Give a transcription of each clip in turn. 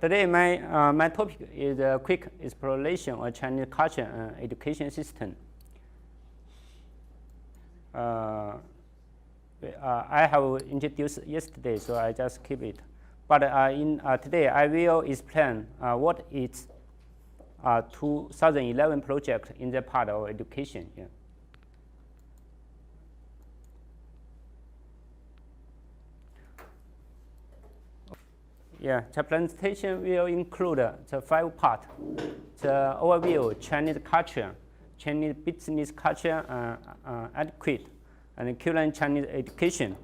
Today, my topic is a quick exploration of Chinese culture and education system. I have introduced yesterday, so I just keep it. But today, I will explain what is 2011 project in the part of education. The presentation will include the 5 parts: the overview, Chinese culture, Chinese business culture, etiquette, and current Chinese education,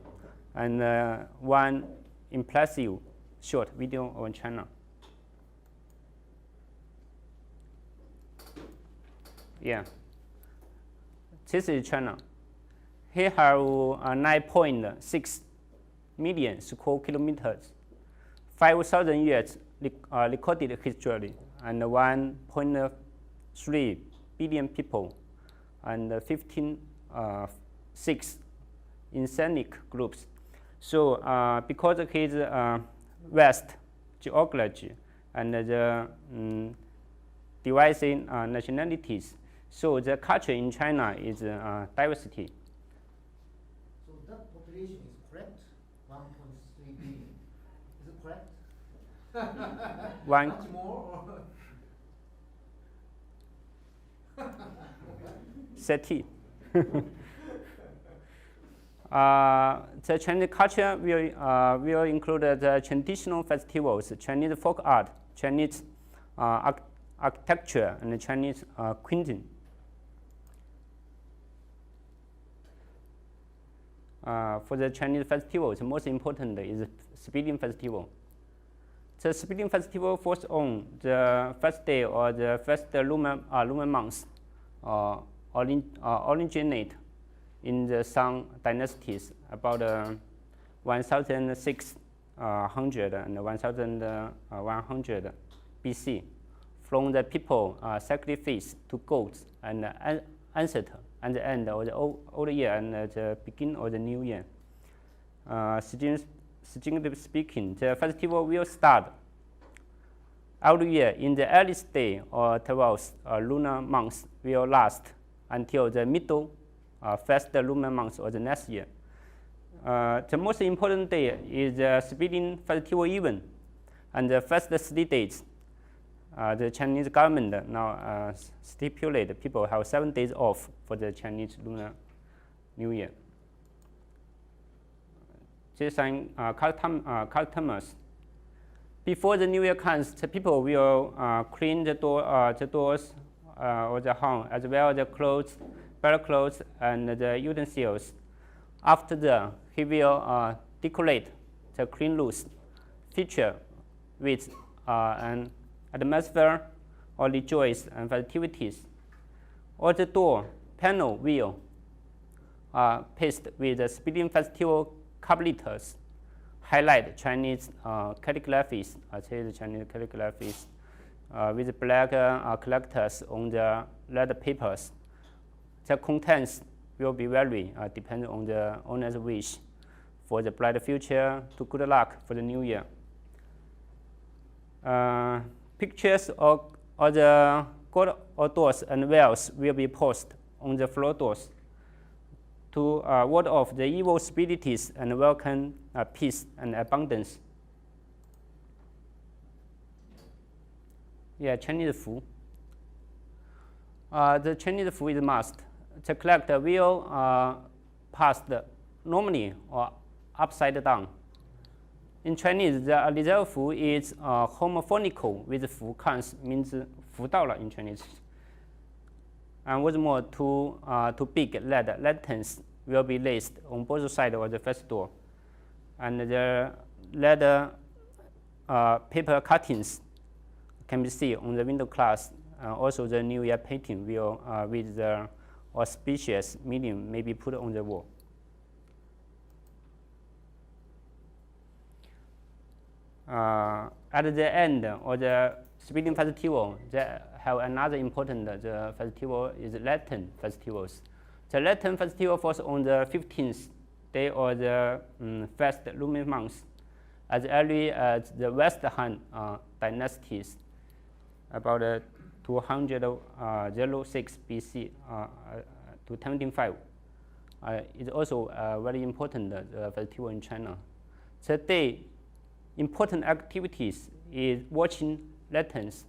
and one impressive short video on China. This is China. He have 9.6 million square kilometers. 5,000 years recorded history, and 1.3 billion people, and 15.6 ethnic groups. So because of his vast geography and the diverse nationalities, so the culture in China is diversity. So that population is correct? 1.3 billion. Is it correct? Much more? 30. The Chinese culture will include the traditional festivals, Chinese folk art, Chinese architecture, and Chinese cuisine. For the Chinese festivals, the most important is Spring Festival. The Spring Festival falls on the first day or the first lunar month, originate in the Song dynasties about 1600 and 1100 BC. From the people sacrifice to gods and ancestor at the end of the old year and the beginning of the new year. Strictly speaking, the festival will start every year in the earliest day or 12th lunar month will last until the middle first lunar month of the next year. The most important day is the Spring Festival event, and the first 3 days, the Chinese government now stipulate people have 7 days off for the Chinese Lunar New Year. These are customers. Before the New Year comes, the people will clean the doors of the home, as well as the clothes, better clothes, and the utensils. After that, he will decorate the clean rooms, feature with an atmosphere of rejoice and festivities. All the door panel will paste with the Spring Festival calculators, highlight Chinese calligraphies, with black characters on the red papers. The contents will be vary depending on the owner's wish for the bright future to good luck for the new year. Pictures of the god doors and wells will be posted on the floor doors to ward off the evil spirits and welcome peace and abundance. Chinese food. The Chinese food is must. The collector will pass normally or upside down. In Chinese, the reserve food is homophonical with fu comes means 福到了 in Chinese. And what's more, two big lead lanterns will be placed on both sides of the first door, and the leather paper cuttings can be seen on the window glass. Also, the New Year painting will, with the auspicious meaning, may be put on the wall. At the end of the Spring Festival, they have another important. The festival is Lantern festivals. The Lantern festival falls on the 15th day of the first lunar month, as early as the West Han dynasties, about 206 BC to 1705. It's also very important festival in China. Today, important activities is watching lanterns.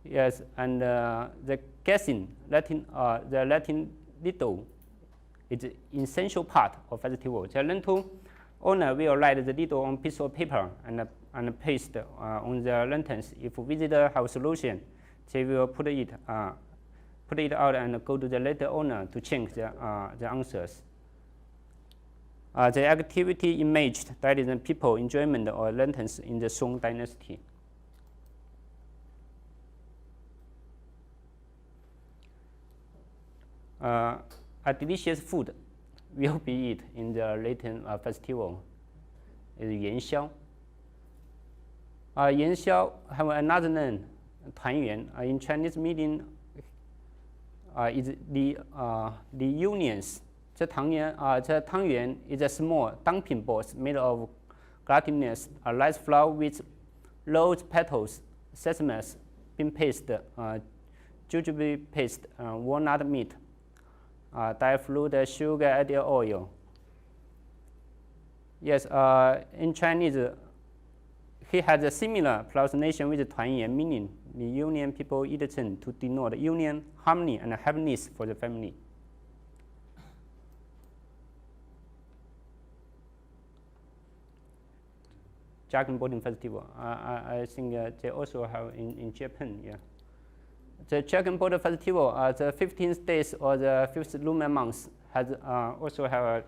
Yes, and the guessing the Latin needle is an essential part of festival. The lantern owner will write the needle on piece of paper and paste on the lanterns. If visitor have a solution, they will put it out and go to the later owner to change the answers. The activity imaged that is the people enjoyment or lanterns in the Song dynasty. A delicious food will be eaten in the later festival is Yanxiao. Yanxiao have another name, 团圆. In Chinese meaning is the unions. The 汤圆 is a small dumpling balls made of glutinous rice flour with rose petals, sesame bean paste, jujube paste, walnut meat, dyed fruit, sugar, added oil. Yes, in Chinese, he has a similar pronunciation with 团圆, meaning the union people eat it to denote union, harmony, and happiness for the family. Dragon Boating Festival. I think they also have in Japan. Yeah. The Dragon Boat Festival, the 15th days or the 5th lunar month, has also have a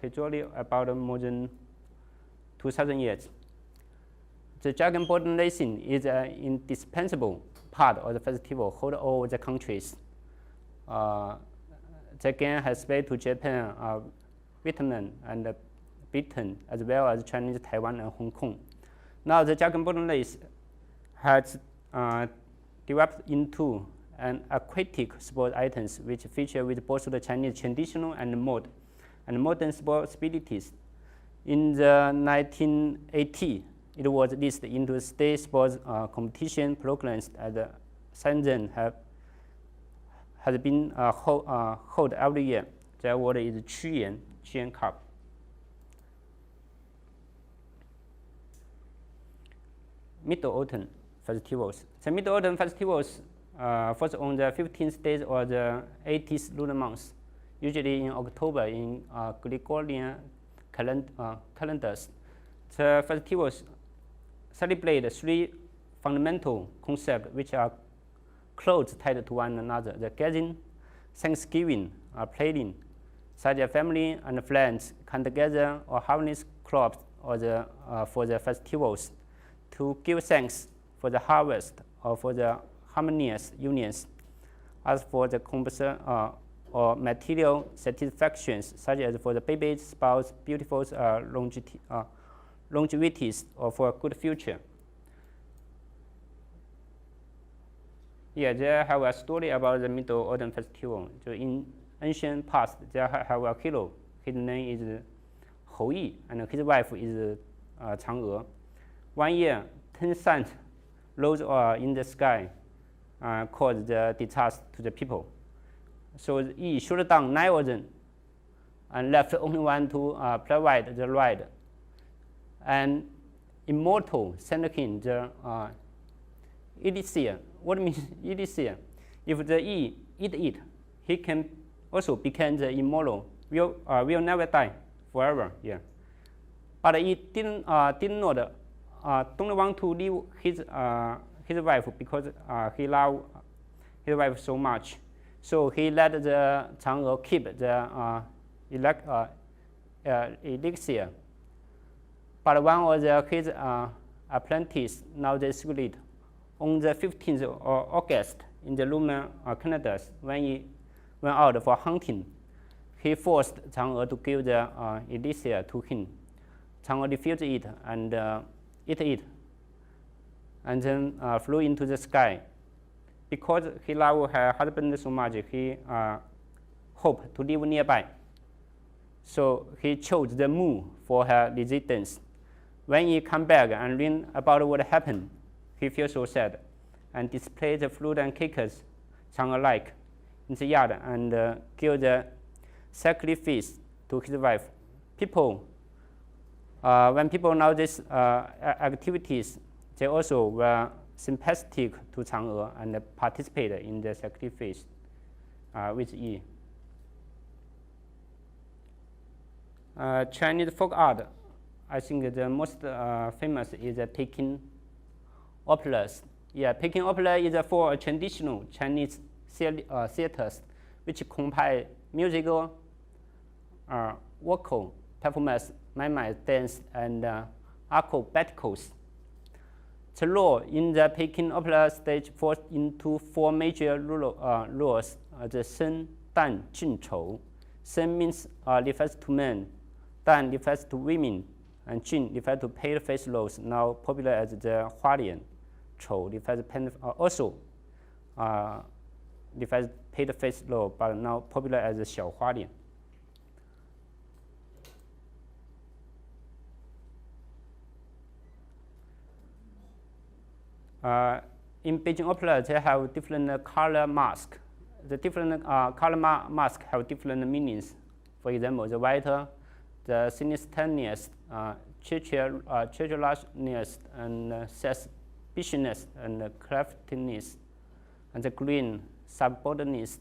history about more than 2,000 years. The Dragon Boat racing is an indispensable part of the festival held all the countries. The game has spread to Japan, Vietnam, and Britain, as well as Chinese, Taiwan, and Hong Kong. Now the Dragon Boat race has developed into an aquatic sport items which feature with both the Chinese traditional and modern sport abilities. In the 1980, it was listed into state sports competition programs at the Shenzhen has been held every year. The award is Qiyuan Cup. Mid-Autumn festivals. The Mid-Autumn festivals falls on the 15th days or the 80th lunar month, usually in October in Gregorian calendars. The festivals celebrate three fundamental concepts which are close tied to one another: the gathering, Thanksgiving, playing, such as family and friends come together or harvest crops or for the festivals to give thanks for the harvest or for the harmonious unions. As for the or material satisfactions, such as for the baby, spouse, beautiful longevities, or for a good future. Yeah, they have a story about the Mid-Autumn Festival. So in ancient past, they have a hero. His name is Hou Yi, and his wife is Chang'e. One year, 10 suns rose in the sky, caused the disaster to the people. So Yi shot down 9 of them and left only one to provide the ride. And immortal sent him the elixir. What means elixir? If the Yi eat it, he can also become the immortal. Will never die forever. Yeah. But he don't want to leave his wife because he loved his wife so much. So he let the Chang'e keep the elixir. But one of his apprentices now they secret on the 15th of August in the lunar calendars when he went out for hunting. He forced Chang'e to give the elixir to him. Chang'e refused it and ate it, and then flew into the sky. Because he loved her husband so much, he hoped to live nearby. So he chose the moon for her residence. When he come back and learn about what happened, he feels so sad and displays the fruit and cakes sound alike in the yard and give the sacrifice to his wife. When people know these activities, they also were sympathetic to Chang'e and participate in the sacrifice with Yi. Chinese folk art, I think the most famous is the Peking operas. Yeah, Peking opera is for traditional Chinese theaters, which combine musical, vocal performance, mime, dance, and acrobatics. The role in the Peking opera stage falls into four major roles: the Shen, Dan, Jun, Chou. Shen means refers to men, Dan refers to women, and Jun refers to pale face roles, now popular as the Hualian. Chou refers also refers pale face role, but now popular as the Xiao Hualian. In Beijing opera, they have different color masks. The different color masks have different meanings. For example, the white, the sinisterous, treacherousness, and suspiciousness, and craftiness, and the green, subordinateness,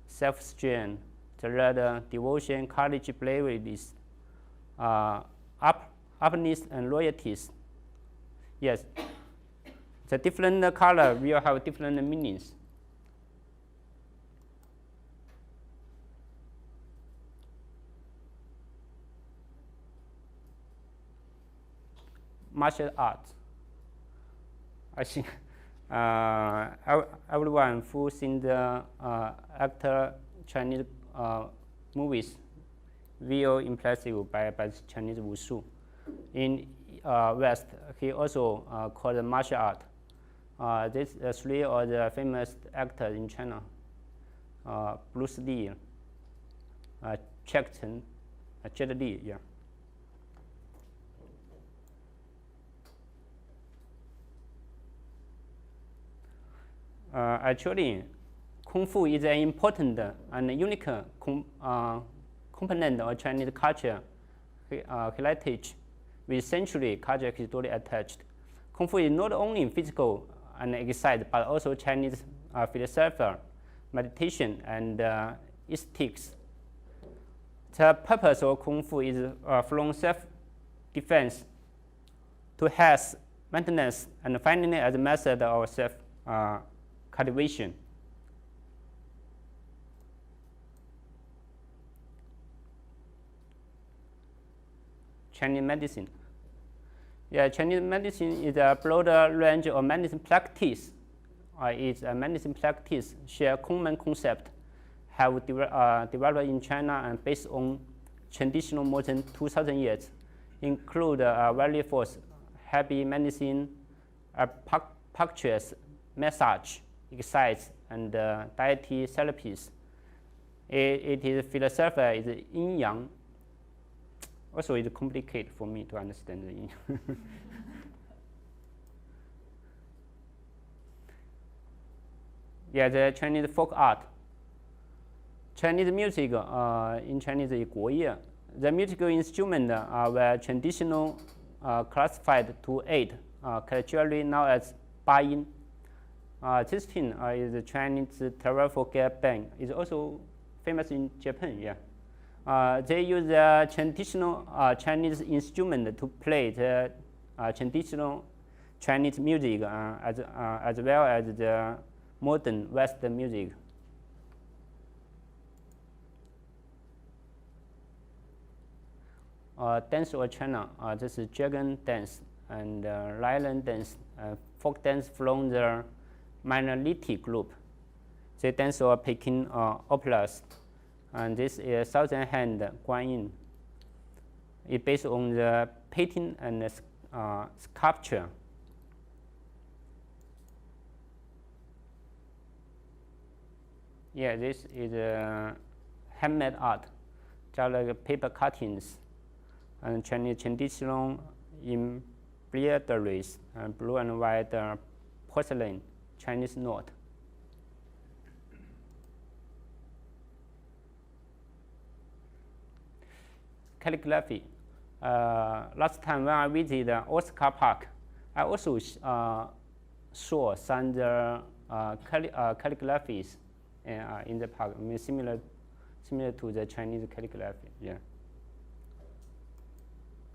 self-strength, the red, devotion, courage, bravery, upness, and loyalties. Yes. The different color will have different meanings. Martial arts. I think everyone who seen the actor Chinese movies will impressed by Chinese Wushu. In West, he also called martial art. These three are the famous actors in China: Bruce Lee, Jack Chen, Jet Li. Yeah. Actually, Kung Fu is an important and unique component of Chinese culture heritage, with century culture history attached. Kung Fu is not only physical and exercise, but also Chinese philosophy, meditation, and aesthetics. The purpose of Kung Fu is from self-defense to health, maintenance, and finally as a method of self-cultivation. Chinese medicine. Yeah, Chinese medicine is a broader range of medicine practice. It's a medicine practice share common concept, have developed in China and based on traditional more than 2,000 years, include very force, heavy medicine, acupuncture, massage, exercise, and dietary therapies. It is philosophy is yin yang. Also, it's complicated for me to understand the yin. Yeah, the Chinese folk art. Chinese music in Chinese is 国乐. The musical instruments were traditional classified to 8, culturally known as 八音. This thing is the Chinese travel band. It's also famous in Japan. Yeah. They use the traditional Chinese instrument to play the traditional Chinese music as well as the modern Western music. Dance of China, this is dragon dance and lion dance, folk dance from the minority group. They dance or Peking operas. And this is Thousand Hand Guanyin. It's based on the painting and sculpture. Yeah, this is handmade art, just like paper cuttings and Chinese traditional embroideries, blue and white porcelain, Chinese knot. Calligraphy. Last time when I visited Osaka Park, I also saw some calligraphies in the park, I mean, similar to the Chinese calligraphy. Yeah.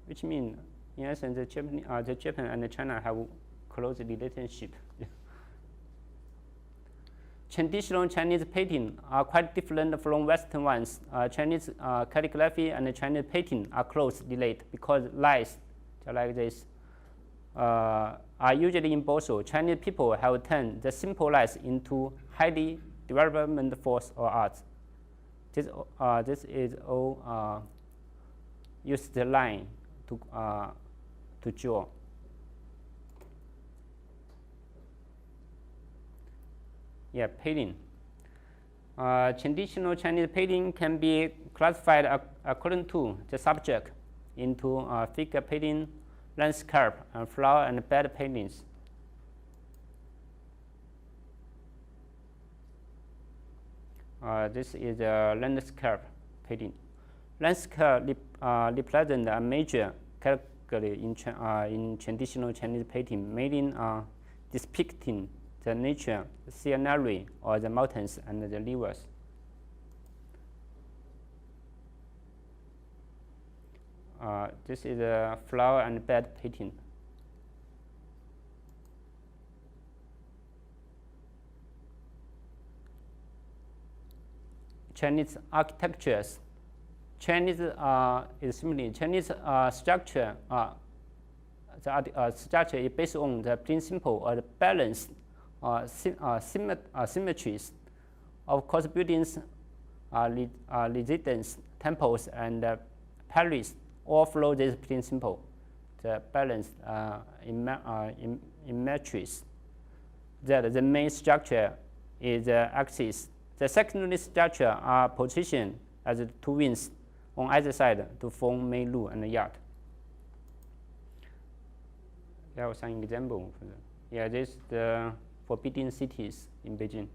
Which means, in essence, Japan and China have close relationship. Traditional Chinese painting are quite different from Western ones. Chinese calligraphy and Chinese painting are close related because lines, just like this, are usually in both. Chinese people have turned the simple lines into highly development force or art. This is all use the line to draw. Yeah, painting. Traditional Chinese painting can be classified according to the subject into figure painting, landscape, and flower and bed paintings. This is a landscape painting. Landscape represents a major category in traditional Chinese painting, mainly depicting the nature, the scenery, or the mountains and the rivers. This is a flower and bed painting. Chinese architectures. Chinese is simply Chinese structure. The structure is based on the principle of the balance symmetries of course buildings, residence, temples, and palaces all follow this principle, the balance in matrix. That the main structure is the axis. The secondary structure are positioned as two wings on either side to form main roof and yard. There was an example. Yeah, this is the forbidden cities in Beijing.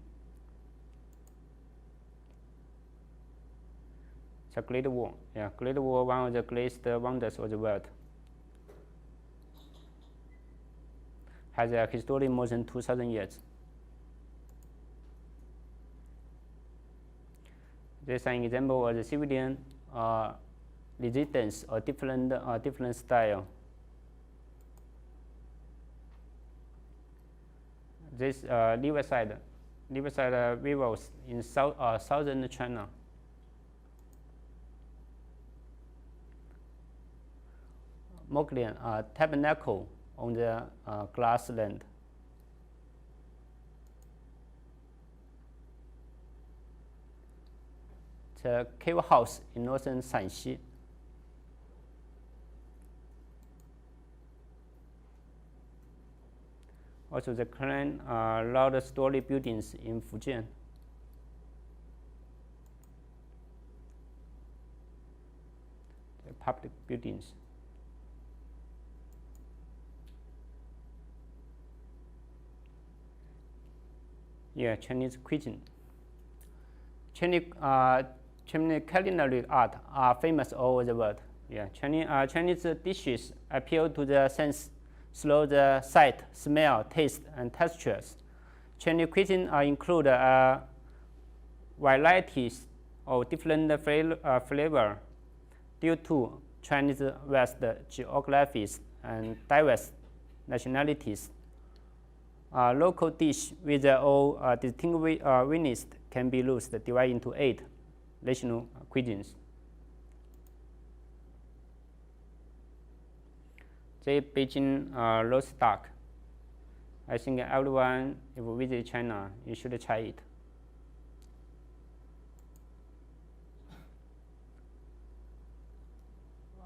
The Great Wall. Yeah, Great Wall, one of the greatest wonders of the world. Has a history more than 2,000 years. This is an example of the civilian residence or different style. This riverside rivers in southern China. Mongolian tabernacle on the grassland. The cave house in northern Shanxi. Also the current large story buildings in Fujian. The public buildings. Yeah, Chinese cuisine. Chinese culinary art are famous all over the world. Yeah, Chinese dishes appeal to the sense through the sight, smell, taste, and textures. Chinese cuisine include varieties of different flavor due to Chinese vast geographies and diverse nationalities. Local dish with their own distinguished can be divided into 8 national cuisines. The Beijing roast duck. I think everyone, if you visit China, you should try it.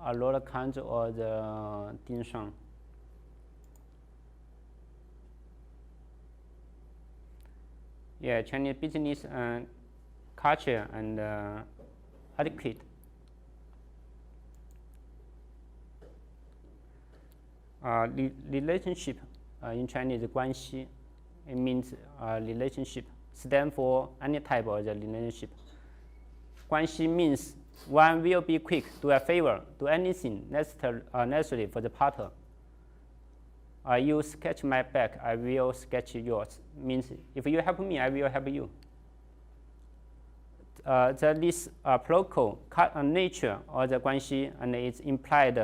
A lot of kinds of the dim sum. Yeah, Chinese business and culture and etiquette. relationship in Chinese 关系. It means relationship. Stand for any type of the relationship. 关系 means one will be quick, do a favor, do anything necessary for the partner. You sketch my back, I will sketch yours. Means if you help me, I will help you. This protocol nature of the 关系 and it's implied.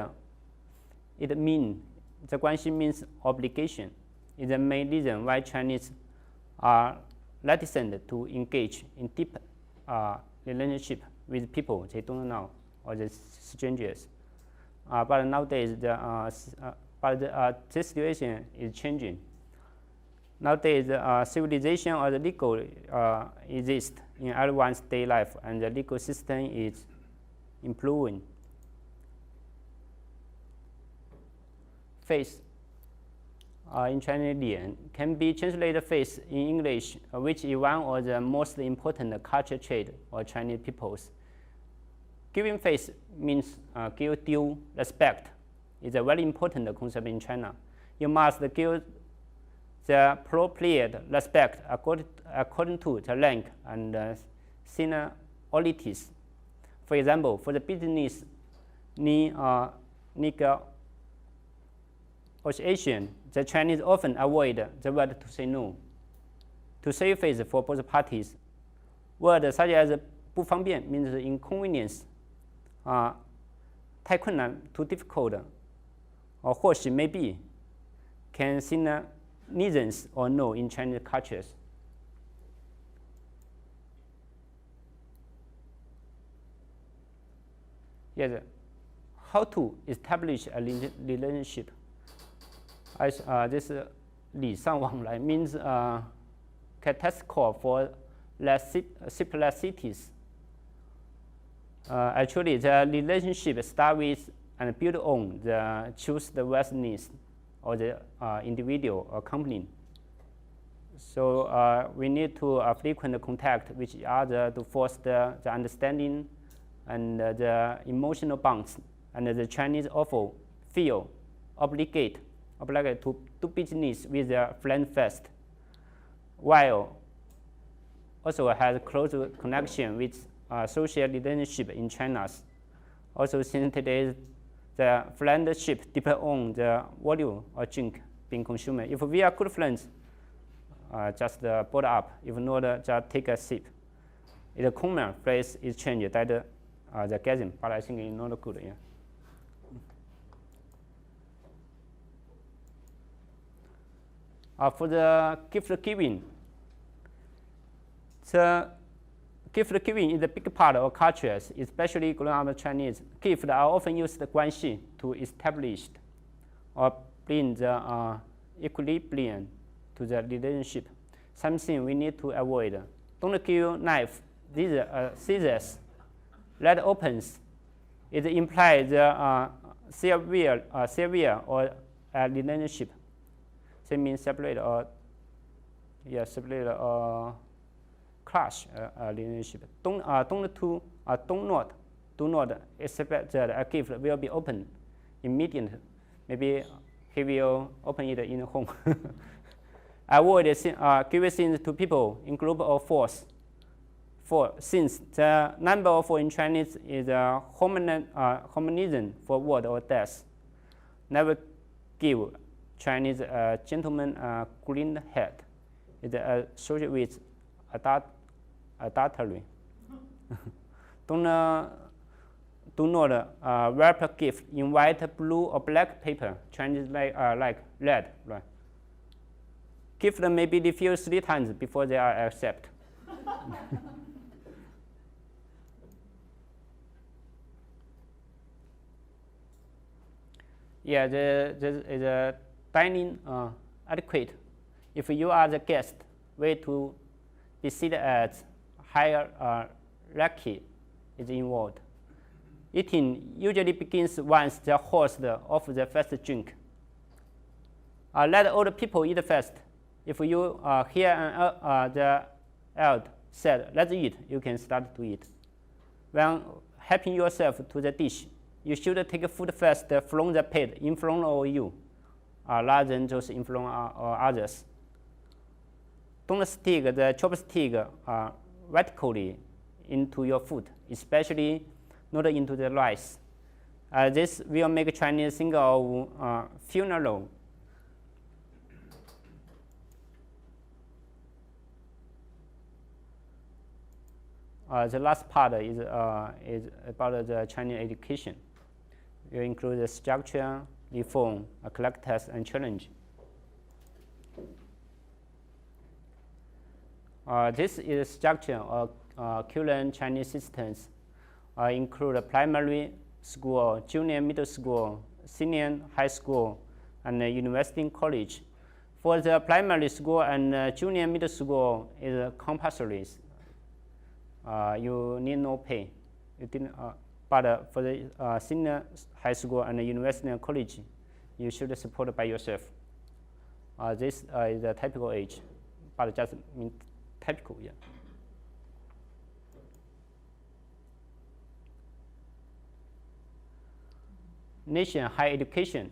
It means the 关系 means obligation. Is the main reason why Chinese are reticent to engage in deep relationship with people they don't know or the strangers. But nowadays, this situation is changing. Nowadays, civilization or the legal exists in everyone's daily life, and the legal system is improving. Face in Chinese 脸 can be translated face in English, which is one of the most important culture trait of Chinese peoples. Giving face means give due respect. It's a very important concept in China. You must give the appropriate respect according to the rank and seniorities. For example, for the business negotiation, the Chinese often avoid the word to say no. To save face for both parties, words such as 不方便 means inconvenience, 太困难 too difficult, or 或许 maybe can signal neither or no in Chinese cultures. Yes, how to establish a relationship? This 礼尚往来 means characteristic for simplicities. Actually, the relationship starts with and build on the trustworthiness of the individual or company. So we need to frequent contact with each other to foster the understanding and the emotional bonds. And the Chinese often feel obligated to do business with their friend first, while also has close connection with social relationship in China. Also, since today the friendship depends on the volume of drink being consumed. If we are good friends, just board up. If not, just take a sip. It's a common phrase exchange that the gathering, but I think it's not good. Yeah. For the gift giving, the gift giving is a big part of cultures, especially grown-up Chinese. Gifts are often used 关系 to establish or bring the equilibrium to the relationship. Something we need to avoid. Don't give knife, scissors. That opens. It implies the severe or relationship. That means separate or clash relationship. Do not expect that a gift will be opened immediately. Maybe he will open it in home. Avoid giving things to people in group of fours. Since the number of four in Chinese is a homonism for word or death. Never give Chinese gentleman green hat. It's associated with adultery. Do not wrap a gift in white, blue, or black paper. Chinese like red. Right? Gift may be refused 3 times before they are accepted. Yeah, there is a dining etiquette. If you are the guest, way to be seated at hierarchy is involved. Eating usually begins once the host offers the first drink. Let older people eat first. If you hear the elder said, "Let's eat," you can start to eat. When helping yourself to the dish, you should take food first from the plate in front of you. rather than those influence others. Don't stick the chopstick vertically into your food, especially not into the rice. This will make Chinese think of funeral. The last part is about the Chinese education. It will include the structure, reform, characters, and challenge. This is the structure of current Chinese systems. Include primary school, junior middle school, senior high school, and university and college. For the primary school and junior middle school is compulsory. You need no pay. But for the senior high school and university and college, you should support by yourself. This is the typical age, but just mean typical, yeah. Nation higher education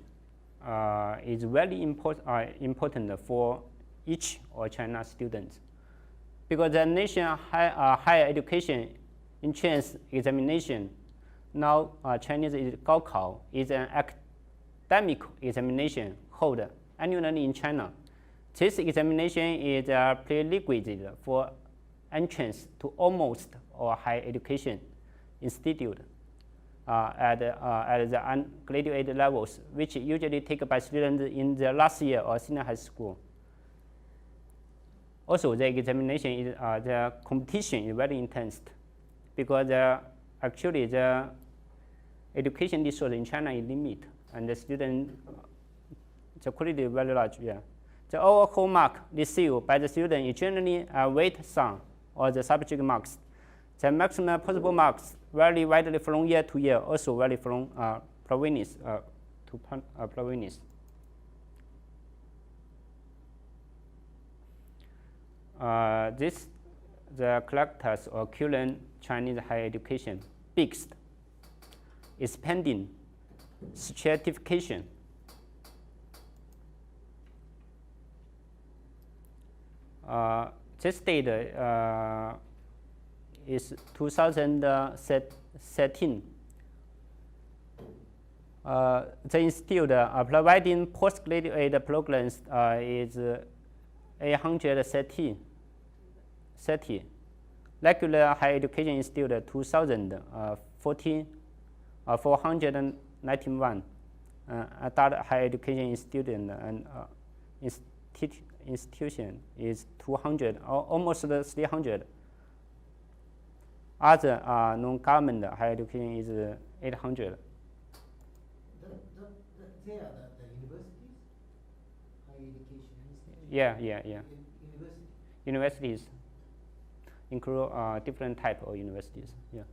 is very important for each of China students, because the nation higher education entrance examination now Chinese is Gaokao is an academic examination held annually in China. This examination is a prerequisite for entrance to almost all higher education institute at the undergraduate levels, which usually taken by students in the last year or senior high school. Also, the examination is the competition is very intense, because actually the education resource in China is limited, and the student the quality is very large. Yeah. The overall mark received by the student is generally a weight sum or the subject marks. The maximum possible marks vary widely from year to year, also vary from province to province. This the characters of current Chinese higher education: fixed, expanding, stratification. This data is 2013. The institute providing postgraduate programs is 830. Regular higher education institute 491. Adult higher education student and institution is 200, almost 300. Other non-government higher education is 800. They are the universities, higher education institutes. Yeah. University. Universities include different type of universities. Yeah.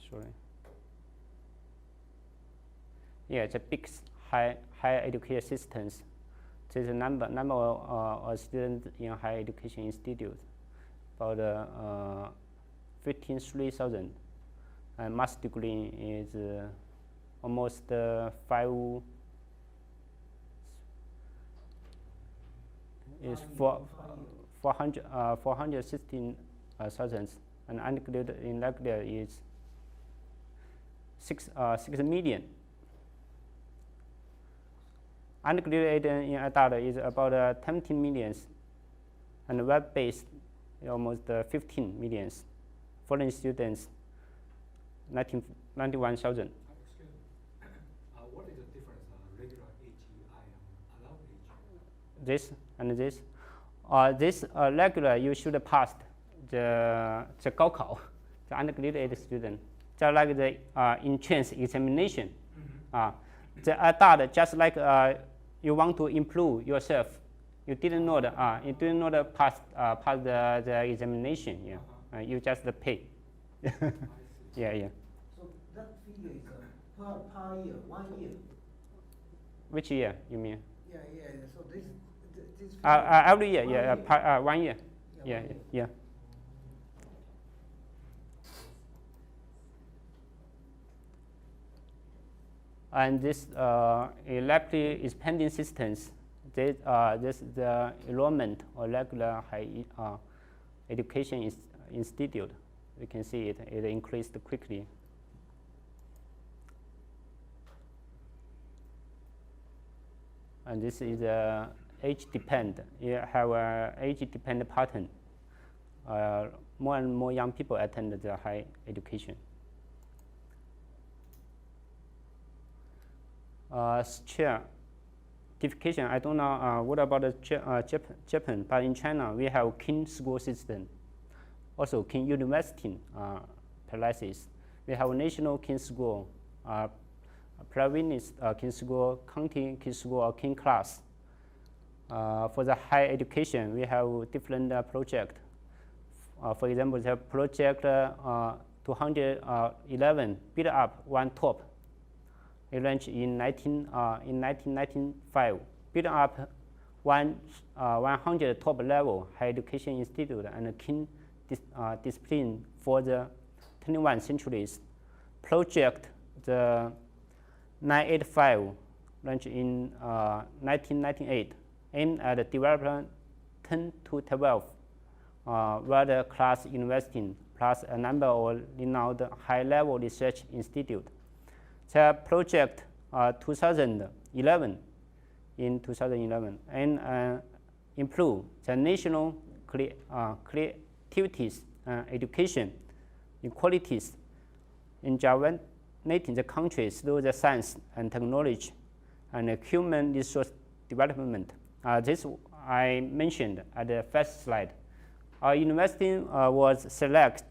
Sorry. Yeah, the big higher education systems. There's a number of students in higher education institutes, about 53,000. And master's degree is almost 416,000, and undergraduate in undergraduate is 6 million. Undergraduate in adult is about 17 millions, and web-based almost 15 millions. Foreign students, 91,000. What is the difference regular AGI and allowed AGI? This and this. This regular you should pass the Gaokao, the undergraduate student, just like the entrance examination. The adult, just like you want to improve yourself, you didn't know the pass the examination. Yeah, you just pay. Yeah. So that figure is per year, 1 year. Which year you mean? Yeah. So this. Every year, yeah, 1 year. Yeah, Yeah. And this electric expanding systems, this the enrollment or regular high education institute. We can see it increased quickly. And this is age dependent. You have a age dependent pattern. More and more young people attend the high education. Certification, I don't know what about Japan, but in China we have kin school system, also kin university places. We have national kin school, province kin school, county kin school, or kin class. For the higher education, we have different projects. For example, the project 211 build up one top. It launched in 1995. Build up 100 top level higher education institute and kin discipline for the 21 centuries. Project the 985 launched in 1998. Aimed at developing 10 to 12 world-class universities plus a number of renowned high-level research institutes. The project 2011 and improve the national creativities, education, inequalities in the countries through the science and technology and human resource development. This I mentioned at the first slide. Our university was selected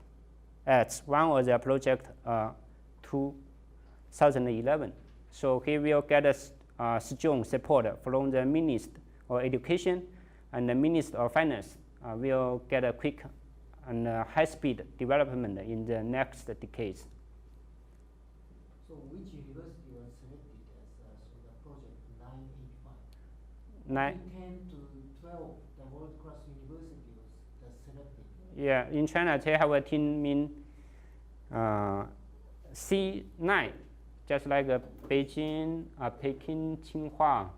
as one of the project 2011. So he will get a strong support from the Minister of Education and the Minister of Finance. Will get a quick and high-speed development in the next decades. So which university was selected as the project 985? 10 to 12, the world-class university was selected. Yeah, in China they have a team in C9, just like Beijing, Peking, Tsinghua.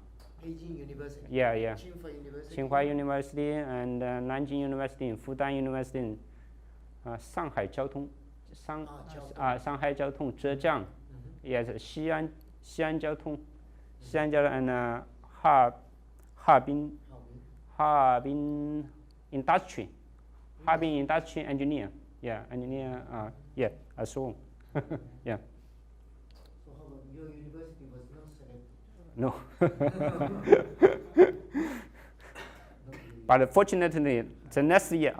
Beijing University. Yeah. Tsinghua University. Tsinghua University and Nanjing University, Fudan University, Shanghai 交通, Shanghai 交通, Zhejiang. Yes, Xi'an 交通 and Harbin Industry, Harbin Industry Engineer. Yeah, engineer. I saw. Yeah. So how about your university was not selected? No. But fortunately, the last year.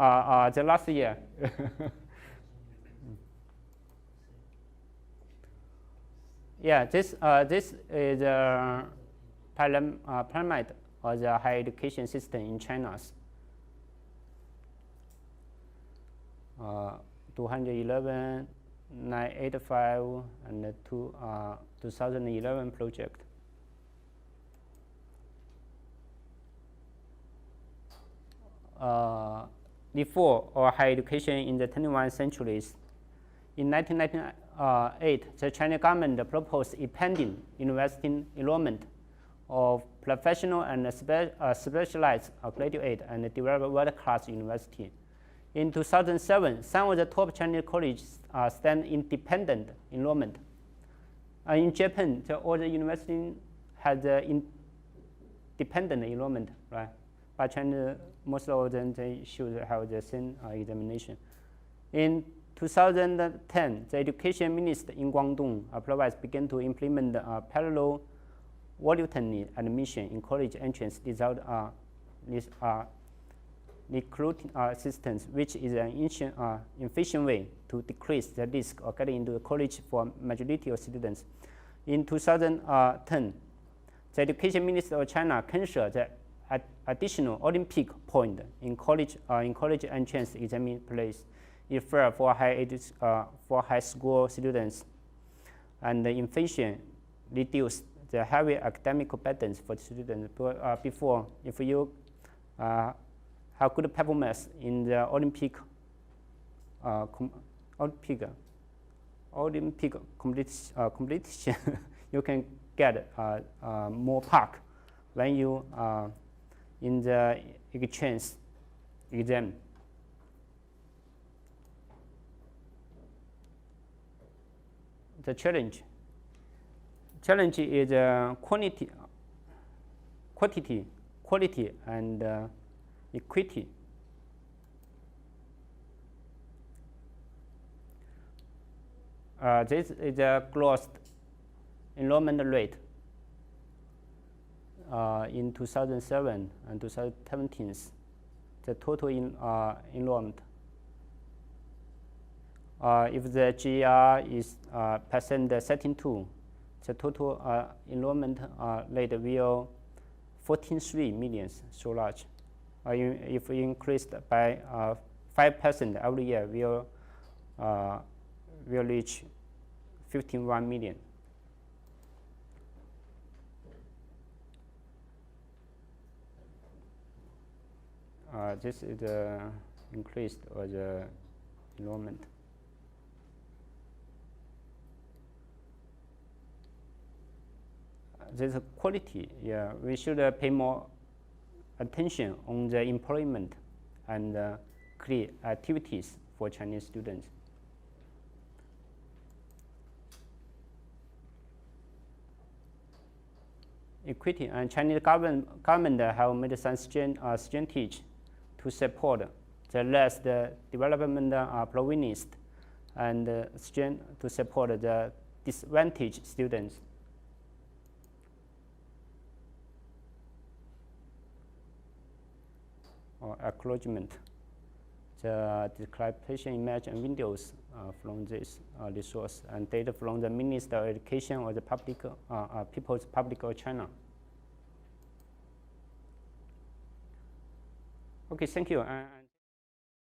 Yeah, this is a pyramid of the higher education system in China. 211, 985, and 2011 project. Before our higher education in the 21st centuries, in 1998, the Chinese government proposed expanding university enrollment of professional and specialized graduate and develop world-class university. In 2007, some of the top Chinese colleges stand independent enrollment. In Japan, all the universities had independent enrollment, right? But China, most of them, they should have the same examination. In 2010, the education minister in Guangdong province began to implement parallel voluntary admission in college entrance result recruiting systems, which is an efficient way to decrease the risk of getting into college for majority of students. In 2010, the education minister of China canceled the additional Olympic point in college entrance exam place for high school students. and the inflation reduce the heavy academic burdens for students. Before, if you have good performance in the Olympic competition, you can get more mark when you in the exchange exam. The challenge is quantity, quality, and equity. This is the gross enrollment rate in 2007 and 2017. The total enrollment. If the GR is percent setting 2, the total enrollment rate will 14.3 million, so large. If increased by 5% every year, will reach 15.1 million. This is the increased or the enrollment. This is quality. Yeah, we should pay more attention on the employment and career activities for Chinese students. Equity, and Chinese government have made some strategies to support the less development provinces and to support the disadvantaged students. Or acknowledgement. The declaration image and videos from this resource, and data from the Minister of Education or the public, People's Republic of China. Okay, thank you.